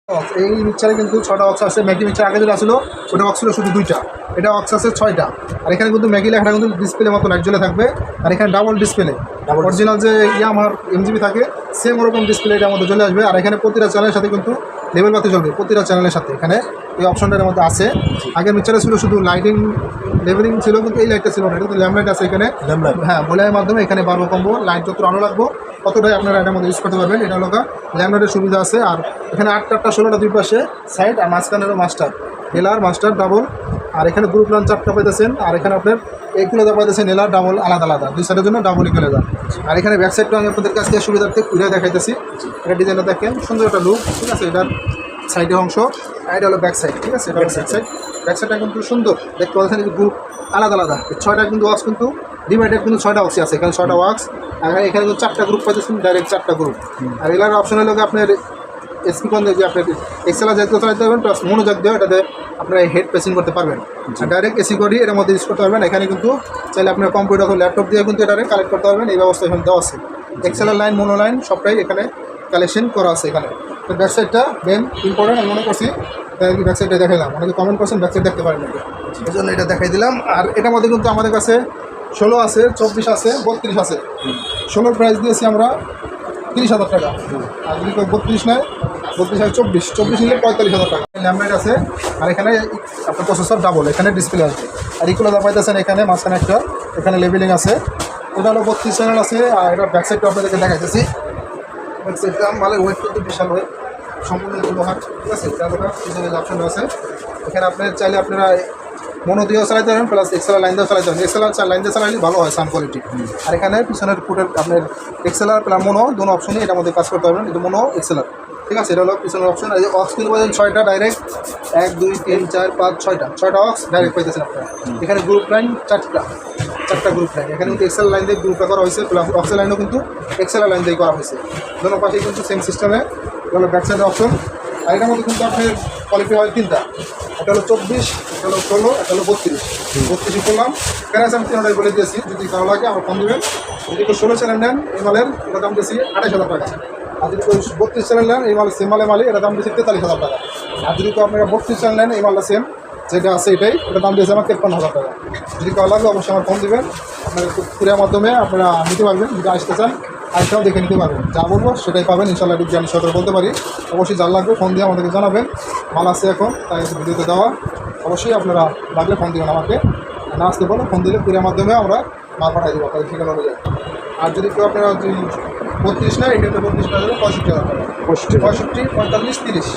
এই মিক্সারে কিন্তু 6টা অক্স আছে। ম্যাগি মিক্সার আগে যেটা আসলো ওটা অক্স ছিল শুধু 2টা, এটা অক্স আছে 6টা। আর এখানে কিন্তু ম্যাগি লেখাটা কিন্তু ডিসপ্লে মতো লাইট জ্বলে থাকবে। আর এখানে ডাবল ডিসপ্লে, অরিজিনাল যে আমার এমজিবি থাকে সেম ওরকম ডিসপ্লে এটার মধ্যে চলে আসবে। আর এখানে প্রতিটা চ্যানেলের সাথে কিন্তু লেভেল বাতি জ্বলবে, প্রতিটা চ্যানেলের সাথে এখানে এই অপশনটার মধ্যে আছে। আগের মিক্সারে ছিল শুধু লাইটিং লেভেলিং ছিল, কিন্তু এই লাইটটা ছিল না, এটা কিন্তু ল্যাম্পলাইট আছে এখানে। হ্যাঁ, বোলারের মাধ্যমে এখানে 12 কম্বো লাইট যত আলো লাগবো ততটাই আপনারা এটার মধ্যে ইউজ করতে পারবেন। এটা হলো ল্যাম্পলাইটের সুবিধা আছে। আর এখানে 8টা 16টা দুই পাশে সাইড, আর মাঝখানেরও মাস্টার এলার মাস্টার ডাবল। আর এখানে গ্রুপ লাইন 4টা পাইতেছেন। আর এখানে আপনার এইগুলো পাইতেছেন এলার ডাবল আলাদা আলাদা, দুই সাইডের জন্য ডাবল ইকুয়ালাইজার। আর এখানে ব্যাক সাইডটা আমি আপনাদের কাছে সুবিধার্থে ঘুরে দেখাইতেছি। এটা ডিজাইনটা দেখেন, সুন্দর একটা লুক, ঠিক আছে। এটার সাইডের অংশ, এটা হলো ব্যাক সাইড, ঠিক আছে। এটা ব্যাক সাইড, ব্যাক সাইডটা কিন্তু সুন্দর দেখতে পাচ্ছেন। কিন্তু গ্রুপ আলাদা আলাদা 6টা কিন্তু ওয়াক্স, কিন্তু ডিভাইডেড কিন্তু 6টা ওয়াক্সই আছে। এখানে 6টা ওয়াক্স, আর এখানে কিন্তু 4টা গ্রুপ পাইতেছেন, ডাইরেক্ট 4টা গ্রুপ। আর এলার অপশন হলো আপনার স্পিকন দিয়ে আপনার এক্সেলা জাতীয় চালাতে পারবেন, প্লাস মনোজাক দিয়ে এটাতে আপনারা হেড প্রেসিং করতে পারবেন। আর ডাইরেক্ট এসি করি এর মধ্যে ইউজ করতে পারবেন। এখানে কিন্তু চাইলে আপনার কম্পিউটার অথবা ল্যাপটপ দিয়ে কিন্তু এটা কালেক্ট করতে পারবেন। এই ব্যবস্থা এখানে দেওয়া আছে। এক্সেলার লাইন, মোনো লাইন সবটাই এখানে কালেকশন করা আছে এখানে। তো ব্যাক সাইডটা মেন ইম্পর্টেন্ট আমি মনে করছি, ব্যাক সাইডটা দেখাইলাম। অনেকে কমেন্ট করছেন ব্যাক সাইড দেখতে পারেন, এই জন্য এটা দেখাই দিলাম। আর এটার মধ্যে কিন্তু আমাদের কাছে 16 আছে, 24 আছে, 32 আছে। 16 প্রাইস দিয়েছি আমরা 30,000 টাকা। আর যদি কেউ 32 নেয়, 32 আর 24 নিলে 45,000 টাকা। ল্যাম্পলাইট আছে। আর এখানে আপনার প্রসেসর ডাবল, এখানে ডিসপ্লে আসবে। আর ইকুয়াল পাইতেছেন এখানে মাঝখানে একটা, এখানে লেবেলিং আছে। এটা হলো 32 চ্যানেল আছে। আর এটা ব্যাক সাইডটা আপনাদেরকে দেখাইতেছি। ব্যাক সাইডটা মালের ওয়েট কিন্তু বিশাল ওয়েট, সম্পূর্ণ লোহার, ঠিক আছে। এটা পিছনে অপশন আছে। এখানে আপনার চাইলে আপনারা মনো দিয়েও চালাইতে পারেন, প্লাস এক্সেলার লাইন দিয়েও চালাইতে পারেন। এক্সেলার লাইন দিয়ে চালাইলে ভালো হয় সাউন্ড কোয়ালিটি। আর এখানে পিছনের ফুটের আপনার এক্সেলার প্লাস মনো দুটো অপশনই এটার মধ্যে কাজ করতে পারবেন। এটা মনো এক্সেলার, ঠিক আছে। এটা হলো পিছনের অপশন। আর এই অক্স কিন্তু পাইছেন 6টা ডাইরেক্ট, 1 2 3 4 5 6টা অক্স ডাইরেক্ট পাইতেছেন আপনারা। এখানে গ্রুপ লাইন 4টা গ্রুপ লাইন। এখানে কিন্তু এক্সেল লাইন দিয়ে গ্রুপটা করা হয়েছে, প্লাস অক্সেল লাইনও কিন্তু এক্সেলার লাইন দিয়ে করা হয়েছে। দুটো পাশেই কিন্তু সেম সিস্টেমে। এটা হলো ব্যাক সাইডের অপশন। আর এটার মধ্যে কিন্তু আপনার কোয়ালিটি হয় 3টা। এটা হলো 24, এটা হলো 16, এটা হলো 32 করলাম। প্রাইস আমি 3টাই বলে দিয়েছি, যদি ভালো লাগে আমার ফোন দেবেন। যদি কেউ 16 চ্যানেল নেন এই মালের, এটা দাম দিয়েছি 28,000 টাকা। আর যদি কেউ 32 চ্যানেল নেন এই মালের, সেম মালে এটা দাম দিয়েছি 43,000 টাকা। আর যদি কেউ আপনারা 32 চ্যানেল নেন এই মালটা সেম যেটা আছে এটাই, এটা দাম দিয়েছে আমার 53,000 টাকা। যদি ভালো লাগবে অবশ্যই আমার ফোন দেবেন। আপনার কুরিয়ার মাধ্যমে আপনারা নিতে পারবেন। যদি আসতে চান আইসাও দেখে নিতে পারবেন, যা বলবো সেটাই পাবেন ইনশাল্লাহ। একটু জ্ঞান সতর্ক বলতে পারি। অবশ্যই যার লাগবে ফোন দিয়ে আমাদেরকে জানাবেন। মাল আছে এখন তাই ভিডিওতে দেওয়া, অবশ্যই আপনারা লাগলে ফোন দেবেন আমাকে। না আসতে বলো, ফোন দিলে কুরিয়ার মাধ্যমে আমরা মাল পাঠাই দেবো আপনাদের ঠিকানা অনুযায়ী। আর যদি কেউ আপনারা 32 নেয়, এটাতে 32 টাকা দেবে 65,000 টাকা। 65, 45, 30।